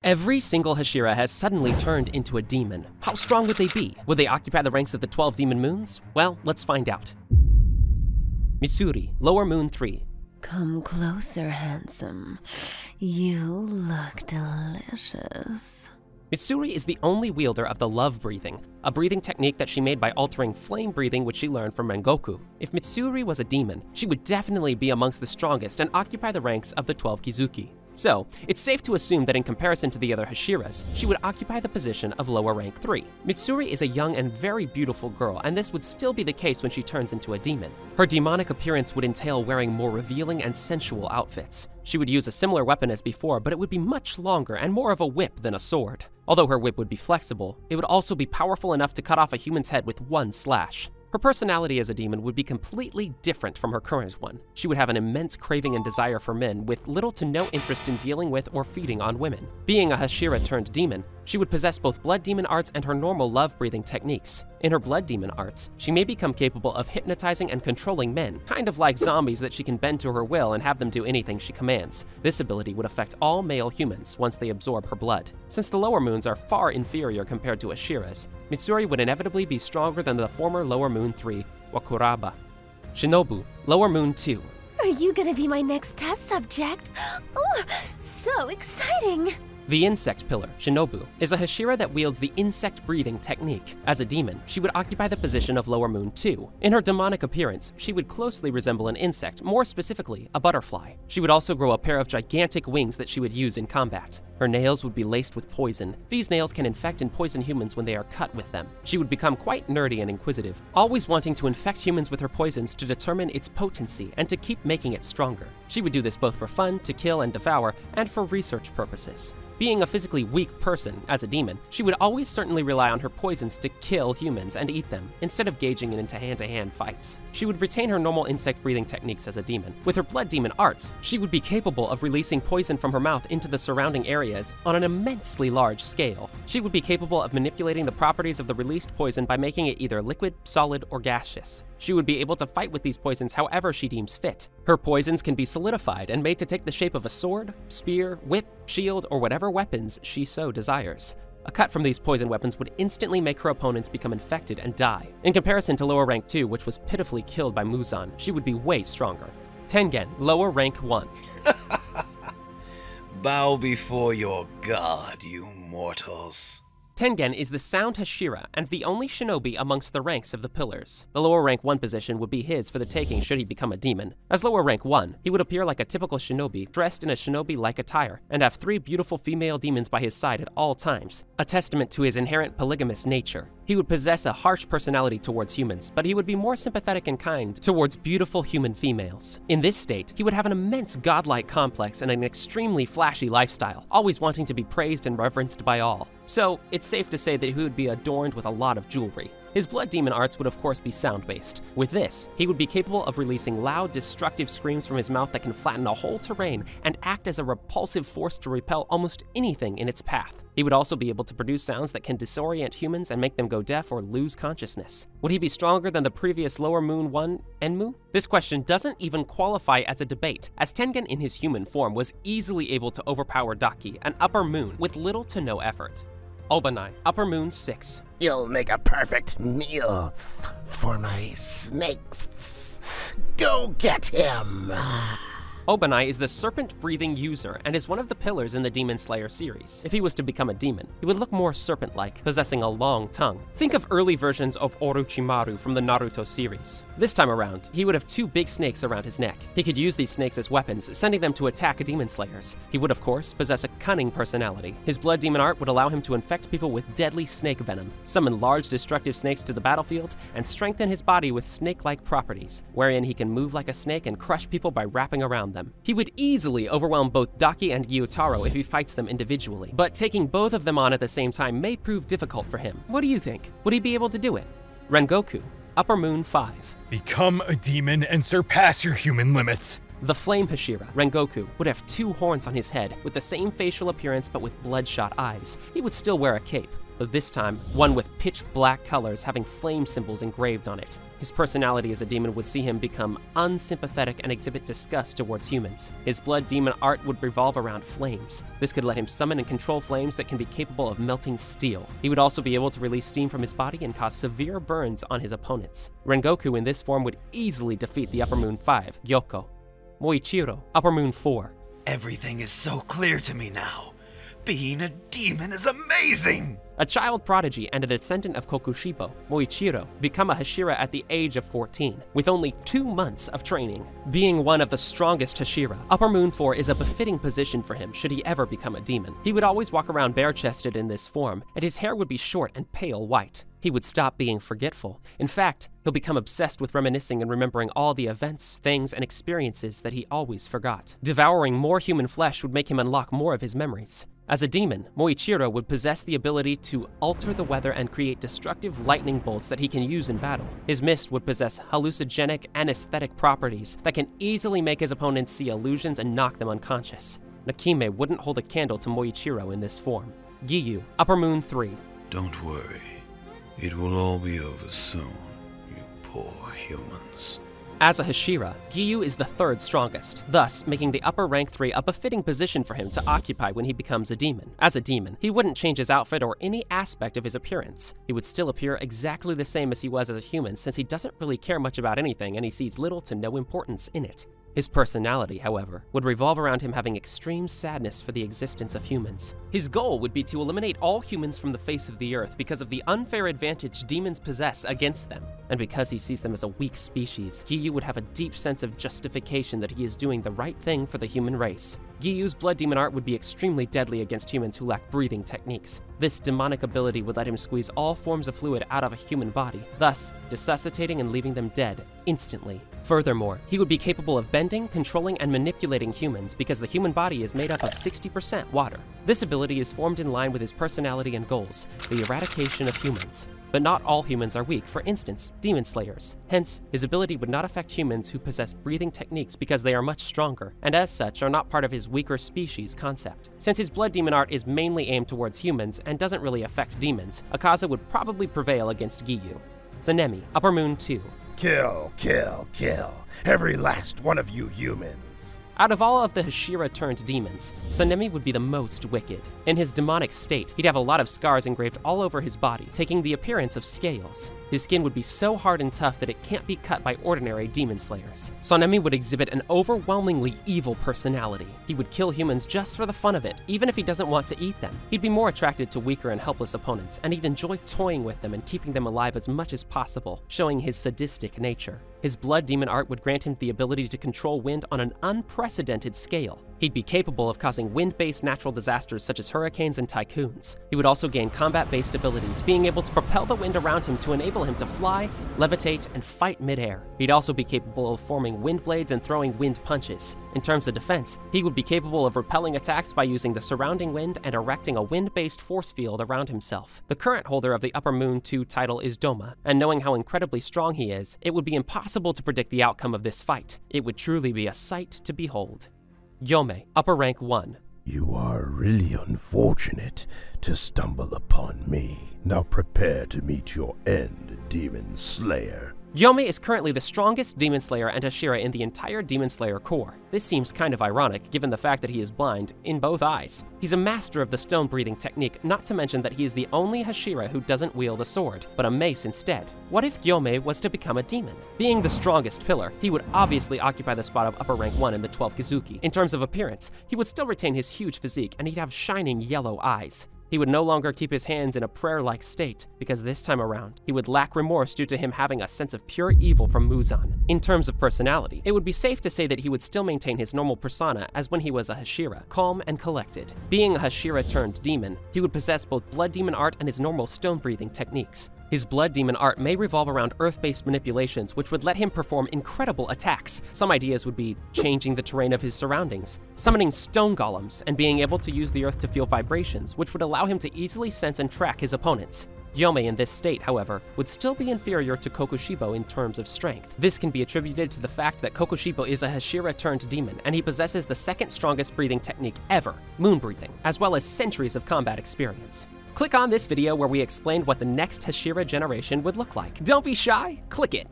Every single Hashira has suddenly turned into a demon. How strong would they be? Would they occupy the ranks of the 12 demon moons? Well, let's find out. Mitsuri, Lower Moon 3. Come closer, handsome. You look delicious. Mitsuri is the only wielder of the love breathing, a breathing technique that she made by altering flame breathing, which she learned from Rengoku. If Mitsuri was a demon, she would definitely be amongst the strongest and occupy the ranks of the 12 Kizuki. So, it's safe to assume that in comparison to the other Hashiras, she would occupy the position of lower rank 3. Mitsuri is a young and very beautiful girl, and this would still be the case when she turns into a demon. Her demonic appearance would entail wearing more revealing and sensual outfits. She would use a similar weapon as before, but it would be much longer and more of a whip than a sword. Although her whip would be flexible, it would also be powerful enough to cut off a human's head with one slash. Her personality as a demon would be completely different from her current one. She would have an immense craving and desire for men, with little to no interest in dealing with or feeding on women. Being a Hashira turned demon, she would possess both blood demon arts and her normal love-breathing techniques. In her blood demon arts, she may become capable of hypnotizing and controlling men, kind of like zombies that she can bend to her will and have them do anything she commands. This ability would affect all male humans once they absorb her blood. Since the lower moons are far inferior compared to Hashiras, Mitsuri would inevitably be stronger than the former Lower Moon 3, Wakuraba. Shinobu, Lower Moon 2. Are you gonna be my next test subject? Oh, so exciting! The insect pillar, Shinobu, is a Hashira that wields the insect breathing technique. As a demon, she would occupy the position of Lower Moon 2. In her demonic appearance, she would closely resemble an insect, more specifically, a butterfly. She would also grow a pair of gigantic wings that she would use in combat. Her nails would be laced with poison. These nails can infect and poison humans when they are cut with them. She would become quite nerdy and inquisitive, always wanting to infect humans with her poisons to determine its potency and to keep making it stronger. She would do this both for fun, to kill and devour, and for research purposes. Being a physically weak person, as a demon, she would always certainly rely on her poisons to kill humans and eat them, instead of gauging into hand-to-hand fights. She would retain her normal insect-breathing techniques as a demon. With her blood demon arts, she would be capable of releasing poison from her mouth into the surrounding areas on an immensely large scale. She would be capable of manipulating the properties of the released poison by making it either liquid, solid, or gaseous. She would be able to fight with these poisons however she deems fit. Her poisons can be solidified and made to take the shape of a sword, spear, whip, shield, or whatever weapons she so desires. A cut from these poison weapons would instantly make her opponents become infected and die. In comparison to lower rank 2, which was pitifully killed by Muzan, she would be way stronger. Tengen, lower rank 1. Bow before your god, you mortals. Tengen is the sound Hashira and the only shinobi amongst the ranks of the pillars. The lower rank 1 position would be his for the taking should he become a demon. As lower rank 1, he would appear like a typical shinobi, dressed in a shinobi-like attire, and have 3 beautiful female demons by his side at all times, a testament to his inherent polygamous nature. He would possess a harsh personality towards humans, but he would be more sympathetic and kind towards beautiful human females. In this state, he would have an immense godlike complex and an extremely flashy lifestyle, always wanting to be praised and reverenced by all. So, it's safe to say that he would be adorned with a lot of jewelry. His blood demon arts would of course be sound-based. With this, he would be capable of releasing loud, destructive screams from his mouth that can flatten a whole terrain and act as a repulsive force to repel almost anything in its path. He would also be able to produce sounds that can disorient humans and make them go deaf or lose consciousness. Would he be stronger than the previous Lower Moon 1, Enmu? This question doesn't even qualify as a debate, as Tengen in his human form was easily able to overpower Daki, an upper moon, with little to no effort. Obanai, Upper Moon 6. You'll make a perfect meal for my snakes. Go get him! Obanai is the serpent-breathing user and is one of the pillars in the Demon Slayer series. If he was to become a demon, he would look more serpent-like, possessing a long tongue. Think of early versions of Orochimaru from the Naruto series. This time around, he would have 2 big snakes around his neck. He could use these snakes as weapons, sending them to attack demon slayers. He would, of course, possess a cunning personality. His blood demon art would allow him to infect people with deadly snake venom, summon large destructive snakes to the battlefield, and strengthen his body with snake-like properties, wherein he can move like a snake and crush people by wrapping around them. He would easily overwhelm both Daki and Gyutaro if he fights them individually, but taking both of them on at the same time may prove difficult for him. What do you think? Would he be able to do it? Rengoku, Upper Moon 5. Become a demon and surpass your human limits. The Flame Hashira, Rengoku, would have 2 horns on his head with the same facial appearance but with bloodshot eyes. He would still wear a cape. but this time, one with pitch black colors having flame symbols engraved on it. His personality as a demon would see him become unsympathetic and exhibit disgust towards humans. His blood demon art would revolve around flames. This could let him summon and control flames that can be capable of melting steel. He would also be able to release steam from his body and cause severe burns on his opponents. Rengoku in this form would easily defeat the Upper Moon 5, Gyoko. Moichiro, Upper Moon 4. Everything is so clear to me now. Being a demon is amazing! A child prodigy and a descendant of Kokushibo, Moichiro, become a Hashira at the age of 14, with only 2 months of training. Being one of the strongest Hashira, Upper Moon 4 is a befitting position for him should he ever become a demon. He would always walk around bare-chested in this form, and his hair would be short and pale white. He would stop being forgetful. In fact, he'll become obsessed with reminiscing and remembering all the events, things, and experiences that he always forgot. Devouring more human flesh would make him unlock more of his memories. As a demon, Moichiro would possess the ability to alter the weather and create destructive lightning bolts that he can use in battle. His mist would possess hallucinogenic and aesthetic properties that can easily make his opponents see illusions and knock them unconscious. Nakime wouldn't hold a candle to Moichiro in this form. Giyu, Upper Moon 3. Don't worry. It will all be over soon, you poor humans. As a Hashira, Giyu is the 3rd strongest, thus making the upper rank 3 a befitting position for him to occupy when he becomes a demon. As a demon, he wouldn't change his outfit or any aspect of his appearance. He would still appear exactly the same as he was as a human, since he doesn't really care much about anything and he sees little to no importance in it. His personality, however, would revolve around him having extreme sadness for the existence of humans. His goal would be to eliminate all humans from the face of the earth because of the unfair advantage demons possess against them. And because he sees them as a weak species, Giyu would have a deep sense of justification that he is doing the right thing for the human race. Giyu's blood demon art would be extremely deadly against humans who lack breathing techniques. This demonic ability would let him squeeze all forms of fluid out of a human body, thus resuscitating and leaving them dead instantly. Furthermore, he would be capable of bending, controlling, and manipulating humans because the human body is made up of 60% water. This ability is formed in line with his personality and goals, the eradication of humans. But not all humans are weak, for instance, demon slayers. Hence, his ability would not affect humans who possess breathing techniques because they are much stronger, and as such are not part of his weaker species concept. Since his blood demon art is mainly aimed towards humans and doesn't really affect demons, 𝐴𝐫𝐸 would probably prevail against Giyu. Sanemi, Upper Moon 2. Kill, kill, kill. Every last one of you humans. Out of all of the Hashira turned demons, Sanemi would be the most wicked. In his demonic state, he'd have a lot of scars engraved all over his body, taking the appearance of scales. His skin would be so hard and tough that it can't be cut by ordinary demon slayers. Sanemi would exhibit an overwhelmingly evil personality. He would kill humans just for the fun of it, even if he doesn't want to eat them. He'd be more attracted to weaker and helpless opponents, and he'd enjoy toying with them and keeping them alive as much as possible, showing his sadistic nature. His blood demon art would grant him the ability to control wind on an unprecedented scale. He'd be capable of causing wind-based natural disasters such as hurricanes and typhoons. He would also gain combat-based abilities, being able to propel the wind around him to enable him to fly, levitate, and fight mid-air. He'd also be capable of forming wind blades and throwing wind punches. In terms of defense, he would be capable of repelling attacks by using the surrounding wind and erecting a wind-based force field around himself. The current holder of the Upper Moon 2 title is Doma, and knowing how incredibly strong he is, it would be impossible to predict the outcome of this fight. It would truly be a sight to behold. Gyomei, Upper Rank 1. You are really unfortunate to stumble upon me. Now prepare to meet your end, Demon Slayer. Gyomei is currently the strongest Demon Slayer and Hashira in the entire Demon Slayer Corps. This seems kind of ironic, given the fact that he is blind in both eyes. He's a master of the stone-breathing technique, not to mention that he is the only Hashira who doesn't wield a sword, but a mace instead. What if Gyomei was to become a demon? Being the strongest pillar, he would obviously occupy the spot of Upper Rank 1 in the 12 Kizuki. In terms of appearance, he would still retain his huge physique, and he'd have shining yellow eyes. He would no longer keep his hands in a prayer-like state, because this time around, he would lack remorse due to him having a sense of pure evil from Muzan. In terms of personality, it would be safe to say that he would still maintain his normal persona as when he was a Hashira, calm and collected. Being a Hashira turned demon, he would possess both blood demon art and his normal stone-breathing techniques. His blood demon art may revolve around earth-based manipulations, which would let him perform incredible attacks. Some ideas would be changing the terrain of his surroundings, summoning stone golems, and being able to use the earth to feel vibrations, which would allow him to easily sense and track his opponents. Gyomei in this state, however, would still be inferior to Kokushibo in terms of strength. This can be attributed to the fact that Kokushibo is a Hashira turned demon, and he possesses the second strongest breathing technique ever, moon breathing, as well as centuries of combat experience. Click on this video where we explained what the next Hashira generation would look like. Don't be shy, click it.